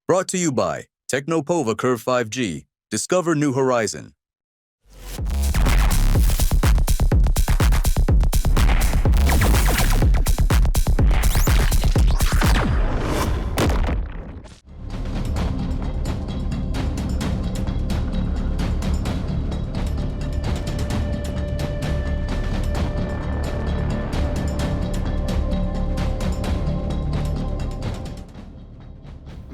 Brought to you by Technopova Curve 5G. Discover new horizon.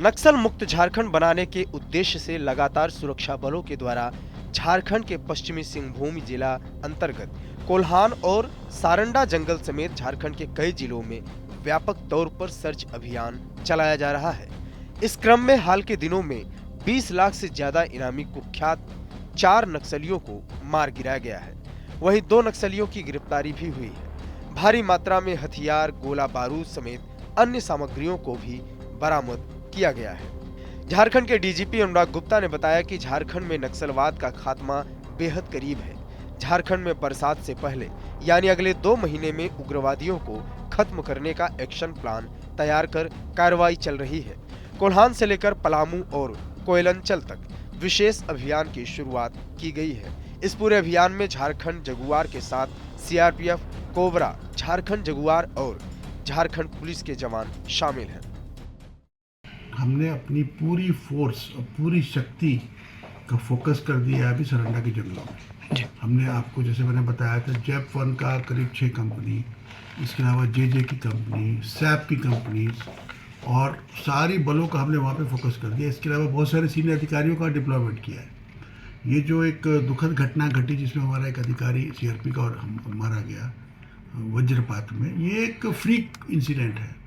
नक्सल मुक्त झारखंड बनाने के उद्देश्य से लगातार सुरक्षा बलों के द्वारा झारखंड के पश्चिमी सिंहभूम जिला अंतर्गत कोल्हान और सारंडा जंगल समेत झारखंड के कई जिलों में व्यापक तौर पर सर्च अभियान चलाया जा रहा है। इस क्रम में हाल के दिनों में 20 लाख से ज्यादा इनामी कुख्यात 4 नक्सलियों को मार गिराया गया है। वहीं 2 नक्सलियों की गिरफ्तारी भी हुई है। भारी मात्रा में हथियार, गोला बारूद समेत अन्य सामग्रियों को भी बरामद किया गया है। झारखंड के डीजीपी अनुराग गुप्ता ने बताया कि झारखंड में नक्सलवाद का खात्मा बेहद करीब है। झारखंड में बरसात से पहले यानी अगले 2 महीने में उग्रवादियों को खत्म करने का एक्शन प्लान तैयार कर कार्रवाई चल रही है। कोल्हान से लेकर पलामू और कोयलंचल तक विशेष अभियान की शुरुआत की गई है। इस पूरे अभियान में झारखंड जगुआर के साथ सीआरपीएफ, कोबरा, झारखंड जगुआर और झारखंड पुलिस के जवान शामिल हैं। हमने अपनी पूरी फोर्स और पूरी शक्ति का फोकस कर दिया है अभी सारंडा के जंगलों में। हमने आपको जैसे मैंने बताया था जैप वन का करीब 6 कंपनी, इसके अलावा जे की कंपनी, सैप की कंपनी और सारी बलों का हमने वहाँ पे फोकस कर दिया। इसके अलावा बहुत सारे सीनियर अधिकारियों का डिप्लॉयमेंट किया है। ये जो एक दुखद घटना घटी जिसमें हमारा एक अधिकारी सीआरपी का और मारा गया वज्रपात में, ये एक फ्रीक इंसिडेंट है।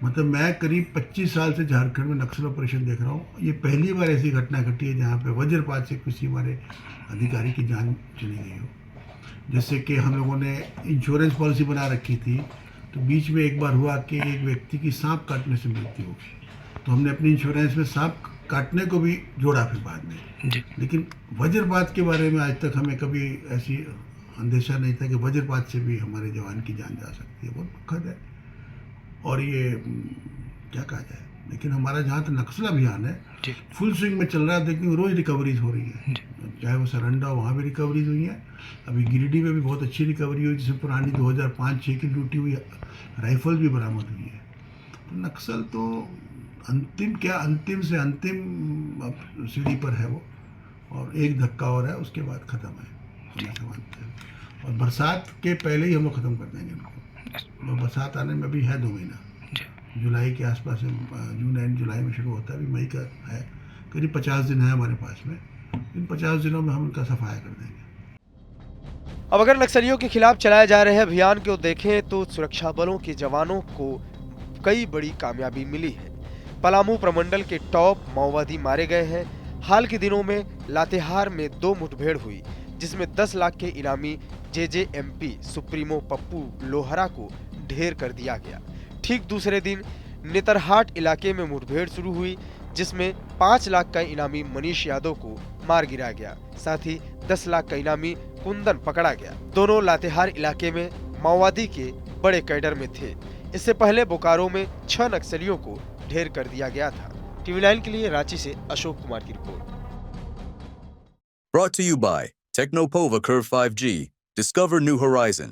मतलब मैं करीब 25 साल से झारखंड में नक्सल ऑपरेशन देख रहा हूँ। ये पहली बार ऐसी घटना घटी है जहाँ पे वज्रपात से किसी हमारे अधिकारी की जान चली गई हो। जैसे कि हम लोगों ने इंश्योरेंस पॉलिसी बना रखी थी, तो बीच में एक बार हुआ कि एक व्यक्ति की सांप काटने से मृत्यु हो गई, तो हमने अपनी इंश्योरेंस में सांप काटने को भी जोड़ा फिर बाद में। लेकिन वज्रपात के बारे में आज तक हमें कभी ऐसी अंदेशा नहीं था कि वज्रपात से भी हमारे जवान की जान जा सकती है। बहुत दुखद है और ये क्या कहा जाए। लेकिन हमारा जहाँ तक नक्सल अभियान है फुल स्विंग में चल रहा है। देखिए रोज़ रिकवरीज हो रही है, चाहे वो सरंडा वहाँ भी रिकवरीज हुई है। अभी गिरिडीह में भी बहुत अच्छी रिकवरी हुई, जिसमें पुरानी 2005-6 की लूटी हुई राइफल भी बरामद हुई है। तो नक्सल तो अंतिम से अंतिम सीढ़ी पर है वो, और एक धक्का और है, उसके बाद ख़त्म है। और बरसात के पहले ही हम लोग ख़त्म कर देंगे उनको। बरसात आने में भी है 2 महीना, जुलाई के आसपास, जून एंड जुलाई में शुरू होता है। अभी मई का है, करीब 50 दिन है हमारे पास में। इन 50 दिनों में हम उनका सफाया कर देंगे। अब अगर नक्सलियों के खिलाफ चलाए जा रहे अभियान को देखें तो सुरक्षा बलों के जवानों को कई बड़ी कामयाबी मिली है। पलामू प्रमंडल के टॉप माओवादी मारे गए हैं। हाल के दिनों में लातेहार में 2 मुठभेड़ हुई, जिसमें 10 लाख के इनामी जेजेएमपी सुप्रीमो पप्पू लोहरा को ढेर कर दिया गया। ठीक दूसरे दिन नेतरहाट इलाके में मुठभेड़ शुरू हुई, जिसमें 5 लाख का इनामी मनीष यादव को मार गिराया गया। साथ ही 10 लाख का इनामी कुंदन पकड़ा गया। दोनों लातेहार इलाके में माओवादी के बड़े कैडर में थे। इससे पहले बोकारो में 6 नक्सलियों को ढेर कर दिया गया था। TV9 के लिए रांची से अशोक कुमार की report. Brought to you by Technopova Curve 5G. Discover new horizon.